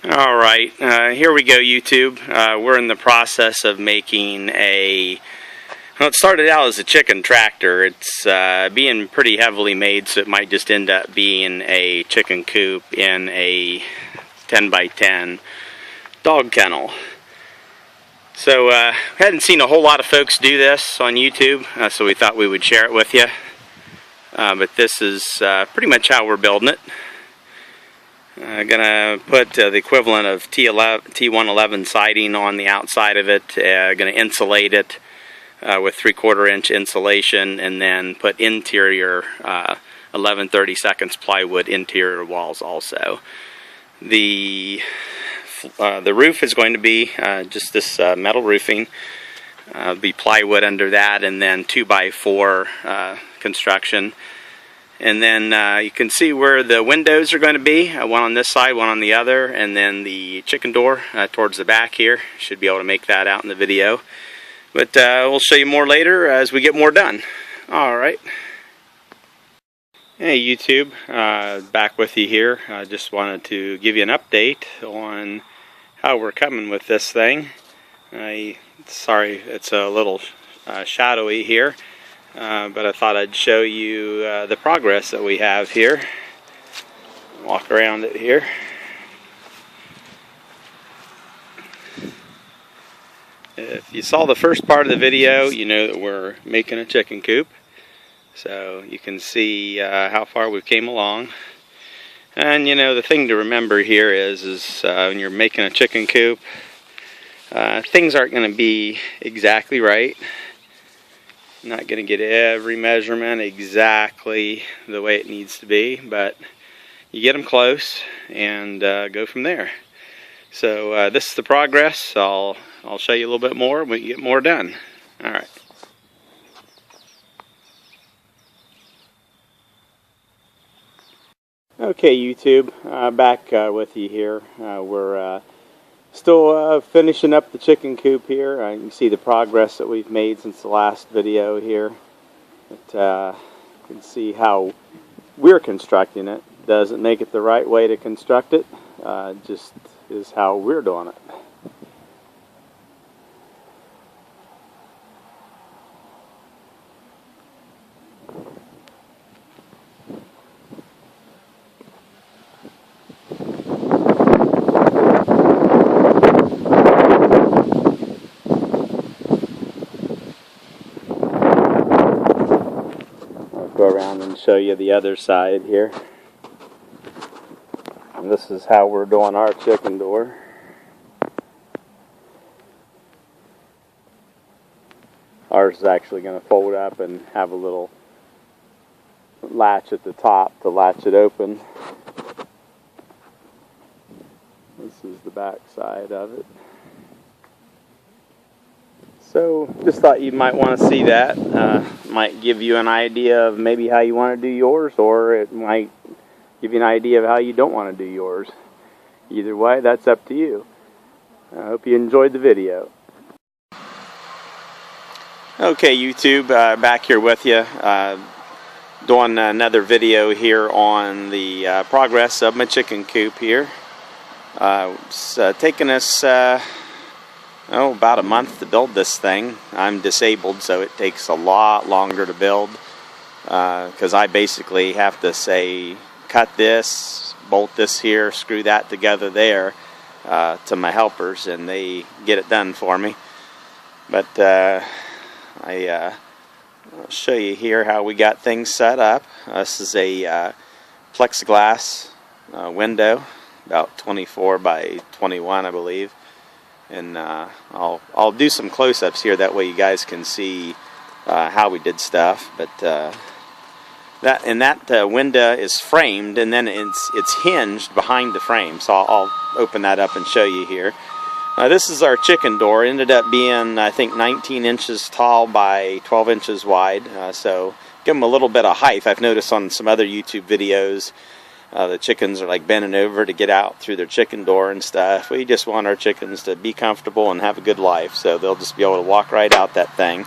Alright, here we go, YouTube. We're in the process of making well, it started out as a chicken tractor. It's being pretty heavily made, so it might just end up being a chicken coop in a 10 by 10 dog kennel. So we hadn't seen a whole lot of folks do this on YouTube, so we thought we would share it with you. But this is pretty much how we're building it. Gonna put the equivalent of T111 siding on the outside of it. Gonna insulate it with 3/4 inch insulation, and then put interior 11/32 plywood interior walls also. The roof is going to be just this metal roofing. Be plywood under that, and then 2x4 construction. And then you can see where the windows are going to be, one on this side, one on the other, and then the chicken door towards the back here. Should be able to make that out in the video. But we'll show you more later as we get more done. Alright. Hey YouTube, back with you here. I just wanted to give you an update on how we're coming with this thing. Sorry it's a little shadowy here. But I thought I'd show you the progress that we have here. Walk around it here. If you saw the first part of the video, you know that we're making a chicken coop. So you can see how far we came along. And you know, the thing to remember here is when you're making a chicken coop, things aren't going to be exactly right. Not going to get every measurement exactly the way it needs to be, but you get them close and go from there. So this is the progress. I'll show you a little bit more when we get more done. Alright. Okay YouTube, back with you here. We're still finishing up the chicken coop here. You can see the progress that we've made since the last video here. But, you can see how we're constructing it. Doesn't make it the right way to construct it. Just is how we're doing it. Go around and show you the other side here. And this is how we're doing our chicken door. Ours is actually going to fold up and have a little latch at the top to latch it open. This is the back side of it. So just thought you might want to see that. Might give you an idea of maybe how you want to do yours, or it might give you an idea of how you don't want to do yours. Either way, that's up to you. I hope you enjoyed the video. Okay YouTube, back here with you, doing another video here on the progress of my chicken coop here. It's taken us about a month to build this thing. I'm disabled, so it takes a lot longer to build because I basically have to say cut this, bolt this here, screw that together there to my helpers, and they get it done for me. But I'll show you here how we got things set up. This is a plexiglass window, about 24 by 21 I believe. And I'll do some close-ups here, that way you guys can see how we did stuff. But that window is framed, and then it's hinged behind the frame. So I'll open that up and show you here. This is our chicken door. It ended up being, I think, 19 inches tall by 12 inches wide. So give them a little bit of height. I've noticed on some other YouTube videos, the chickens are like bending over to get out through their chicken door and stuff. We just want our chickens to be comfortable and have a good life, so they'll just be able to walk right out that thing.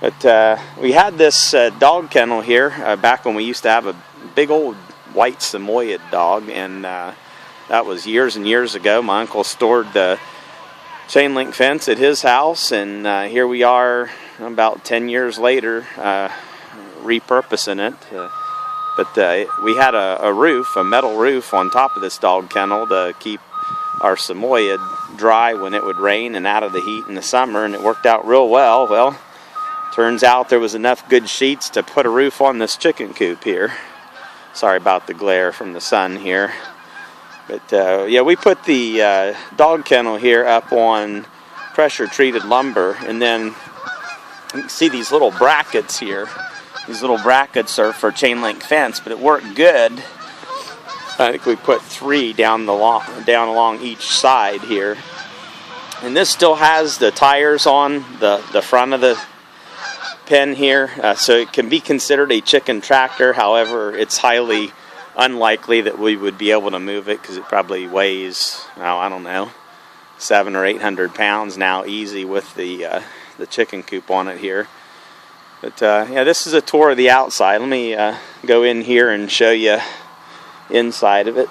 But we had this dog kennel here back when we used to have a big old white Samoyed dog, and That was years and years ago. My uncle stored the chain link fence at his house, and here we are about 10 years later repurposing it. But we had a roof, a metal roof on top of this dog kennel to keep our Samoyed dry when it would rain and out of the heat in the summer, and it worked out real well. Well, turns out there was enough good sheets to put a roof on this chicken coop here. Sorry about the glare from the sun here. But yeah, we put the dog kennel here up on pressure treated lumber, and then you can see these little brackets here. These little brackets are for chain link fence, but it worked good. I think we put 3 down along each side here. And this still has the tires on the front of the pen here, so it can be considered a chicken tractor. However, it's highly unlikely that we would be able to move it because it probably weighs, oh, I don't know, 700 or 800 pounds now, easy with the chicken coop on it here. But yeah, this is a tour of the outside. Let me go in here and show you inside of it.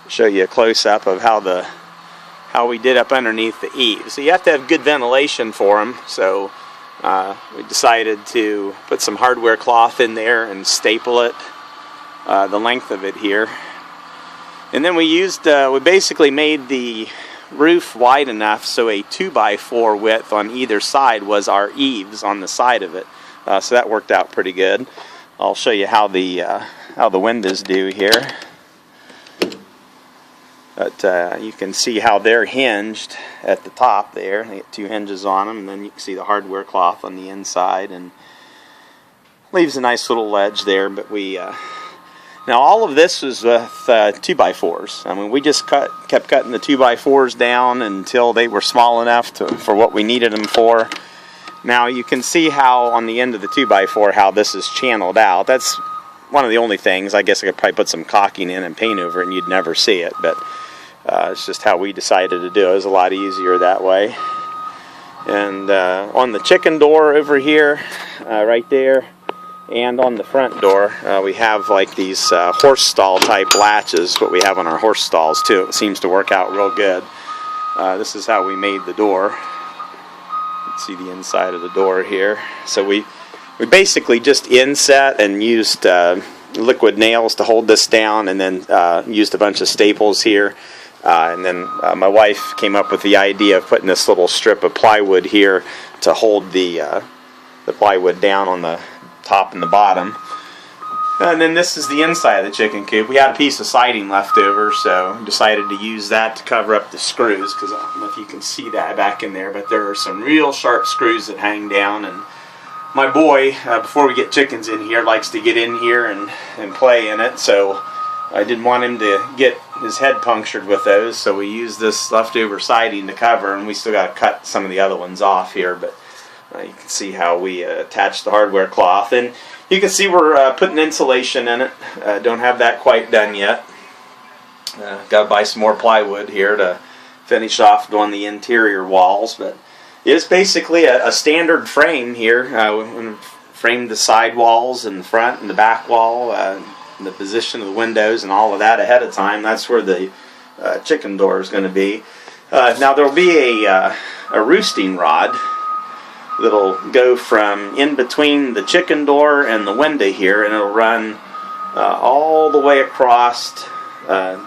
Show you a close-up of how we did up underneath the eaves. So you have to have good ventilation for them. So we decided to put some hardware cloth in there and staple it the length of it here. And then we basically made the roof wide enough so a 2x4 width on either side was our eaves on the side of it. So that worked out pretty good. I'll show you how the windows do here. But you can see how they're hinged at the top there. They get 2 hinges on them, and then you can see the hardware cloth on the inside, and leaves a nice little ledge there. But we now all of this was with 2x4s. I mean, we just kept cutting the 2x4s down until they were small enough for what we needed them for. Now you can see how on the end of the 2x4 how this is channeled out. That's one of the only things. I guess I could probably put some caulking in and paint over it and you'd never see it, but it's just how we decided to do it. It was a lot easier that way. And on the chicken door over here, right there, and on the front door, we have like these horse stall type latches, what we have on our horse stalls too. It seems to work out real good. This is how we made the door. You can see the inside of the door here. So we basically just inset and used liquid nails to hold this down, and then used a bunch of staples here. And then my wife came up with the idea of putting this little strip of plywood here to hold the plywood down on the top and the bottom. And then this is the inside of the chicken coop. We had a piece of siding left over, so decided to use that to cover up the screws, because I don't know if you can see that back in there, but there are some real sharp screws that hang down. And my boy, before we get chickens in here, likes to get in here and play in it, so I didn't want him to get his head punctured with those, so we used this leftover siding to cover, and we still got to cut some of the other ones off here. But you can see how we attached the hardware cloth, and you can see we're putting insulation in it. Don't have that quite done yet. Got to buy some more plywood here to finish off on the interior walls, but it's basically a standard frame here. We framed the side walls and the front and the back wall, the position of the windows and all of that ahead of time. That's where the chicken door is going to be. Now there will be a roosting rod that'll go from in between the chicken door and the window here, and it'll run all the way across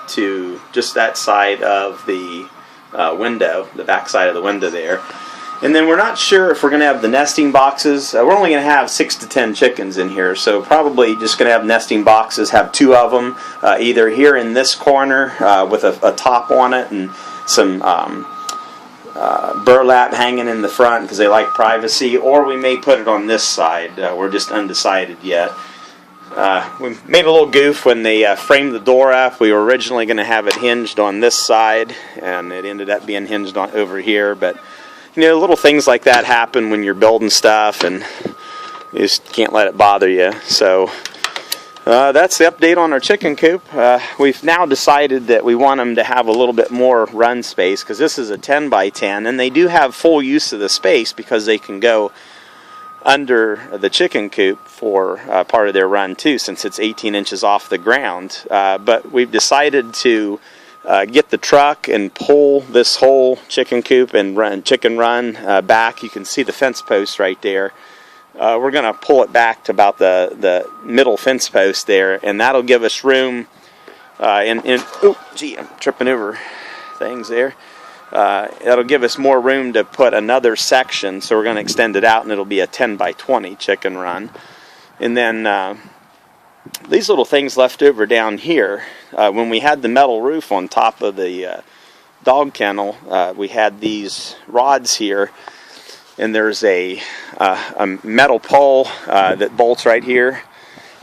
to just that side of the window, the back side of the window there. And then we're not sure if we're going to have the nesting boxes. We're only going to have 6 to 10 chickens in here, so probably just going to have nesting boxes, have 2 of them, either here in this corner with a top on it and some burlap hanging in the front because they like privacy, or we may put it on this side. We're just undecided yet. We made a little goof when they framed the door up. We were originally going to have it hinged on this side, and it ended up being hinged on over here. But you know, little things like that happen when you're building stuff, and you just can't let it bother you. So that's the update on our chicken coop. We've now decided that we want them to have a little bit more run space, because this is a 10 by 10, and they do have full use of the space because they can go under the chicken coop for part of their run too, since it's 18 inches off the ground. But we've decided to get the truck and pull this whole chicken coop and chicken run back. You can see the fence post right there. We're going to pull it back to about the middle fence post there, and that'll give us room. Oh, gee, I'm tripping over things there. That'll give us more room to put another section, so we're going to extend it out, and it'll be a 10 by 20 chicken run. And then these little things left over down here, when we had the metal roof on top of the dog kennel, we had these rods here, and there's a metal pole that bolts right here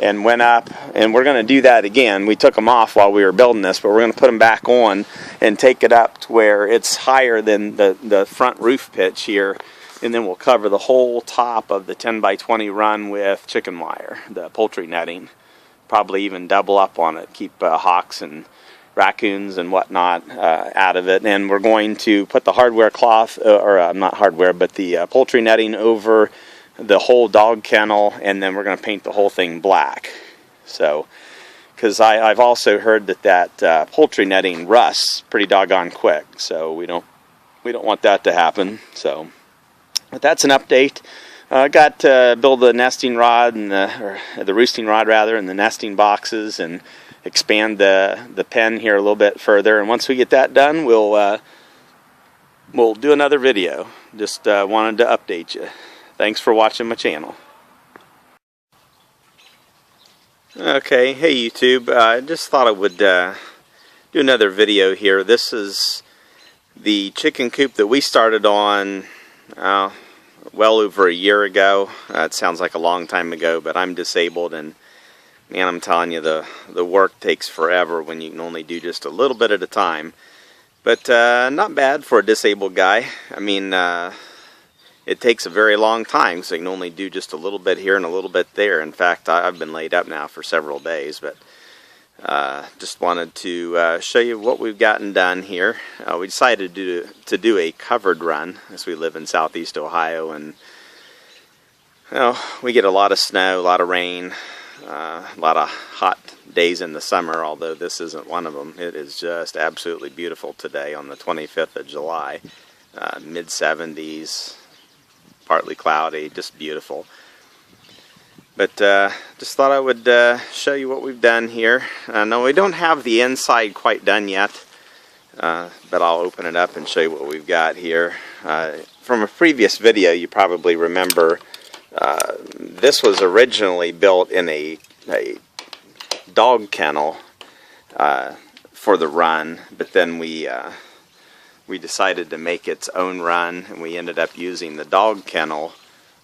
and went up, and we're going to do that again. We took them off while we were building this, but we're going to put them back on and take it up to where it's higher than the front roof pitch here, and then we'll cover the whole top of the 10 by 20 run with chicken wire, the poultry netting. Probably even double up on it, keep hawks and raccoons and whatnot out of it. And we're going to put the hardware cloth, not hardware, but the poultry netting over the whole dog kennel, and then we're going to paint the whole thing black. So, because I've also heard that poultry netting rusts pretty doggone quick, so we don't want that to happen. So, but that's an update. I got to build the nesting rod and the roosting rod rather, and the nesting boxes, and expand the pen here a little bit further. And once we get that done, we'll do another video. Just wanted to update you. Thanks for watching my channel. Okay, hey YouTube. I just thought I would do another video here. This is the chicken coop that we started on well over a year ago. It sounds like a long time ago, but I'm disabled, and man, I'm telling you, the work takes forever when you can only do just a little bit at a time. But not bad for a disabled guy. I mean, it takes a very long time, so you can only do just a little bit here and a little bit there. In fact, I've been laid up now for several days, but just wanted to show you what we've gotten done here. We decided to do a covered run, as we live in southeast Ohio, and we get a lot of snow, a lot of rain, a lot of hot days in the summer, although this isn't one of them. It is just absolutely beautiful today on the 25th of July, mid-70s, partly cloudy, just beautiful. But just thought I would show you what we've done here. No, we don't have the inside quite done yet, but I'll open it up and show you what we've got here. From a previous video, you probably remember this was originally built in a dog kennel for the run, but then we decided to make its own run, and we ended up using the dog kennel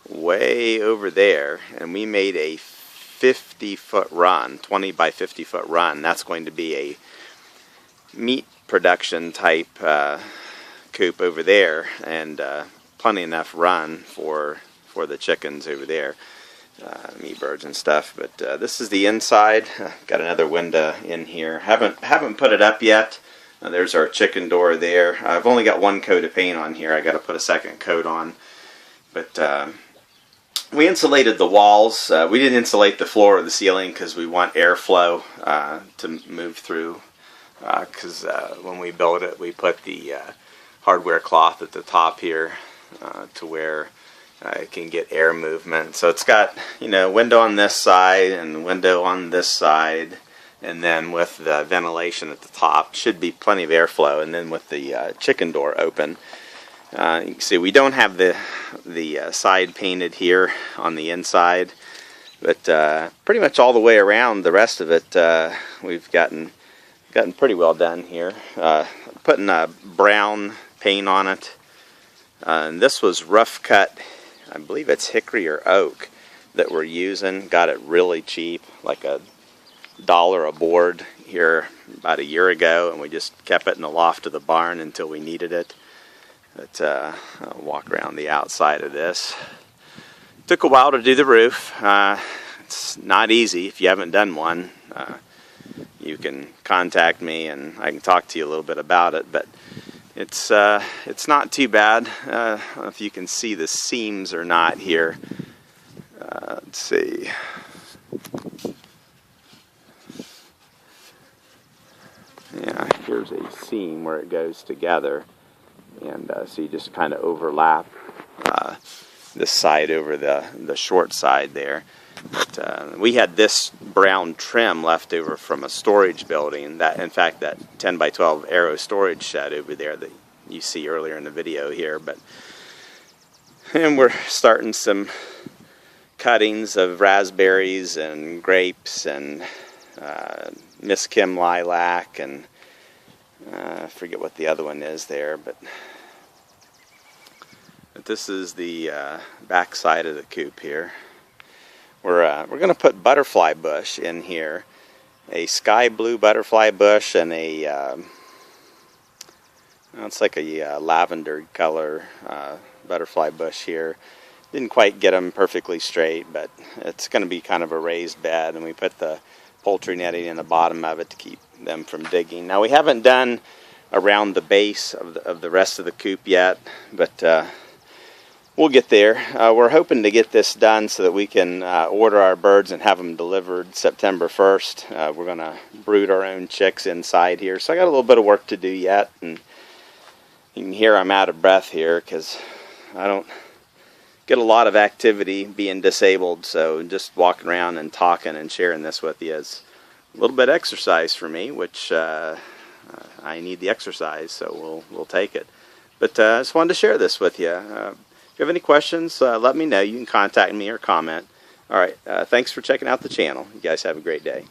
way over there, and we made a 50-foot run, 20 by 50-foot run. That's going to be a meat production type coop over there, and plenty enough run for the chickens over there, meat birds and stuff. But this is the inside. Got another window in here. Haven't put it up yet. There's our chicken door there. I've only got one coat of paint on here. I got to put a second coat on. But we insulated the walls. We didn't insulate the floor or the ceiling because we want airflow to move through. Because when we built it, we put the hardware cloth at the top here to where it can get air movement. So it's got, window on this side and window on this side, and then with the ventilation at the top, should be plenty of airflow. And then with the chicken door open, you can see we don't have the side painted here on the inside, but pretty much all the way around the rest of it we've gotten pretty well done here. Putting a brown paint on it, and this was rough cut. I believe it's hickory or oak that we're using. Got it really cheap, like $1 a board here about a year ago, and we just kept it in the loft of the barn until we needed it. But I'll walk around the outside of this. Took a while to do the roof. It's not easy. If you haven't done one, you can contact me and I can talk to you a little bit about it. But it's not too bad. I don't know if you can see the seams or not here. Let's see. Yeah, here's a seam where it goes together, and so you just kind of overlap this side over the short side there. But, we had this brown trim left over from a storage building. That, in fact, that 10 by 12 Aero storage shed over there that you see earlier in the video here. And we're starting some cuttings of raspberries and grapes and Miss Kim lilac, and I forget what the other one is there, but this is the back side of the coop here. We're going to put butterfly bush in here, a sky blue butterfly bush and a it's like a lavender color butterfly bush here. Didn't quite get them perfectly straight, but it's going to be kind of a raised bed, and we put the poultry netting in the bottom of it to keep them from digging. Now, we haven't done around the base of the rest of the coop yet, but we'll get there. We're hoping to get this done so that we can order our birds and have them delivered September 1st. We're going to brood our own chicks inside here, so I got a little bit of work to do yet, and you can hear I'm out of breath here because I don't get a lot of activity being disabled, so just walking around and talking and sharing this with you is a little bit of exercise for me, which I need the exercise, so we'll take it. But I just wanted to share this with you. If you have any questions, let me know. You can contact me or comment. All right, thanks for checking out the channel. You guys have a great day.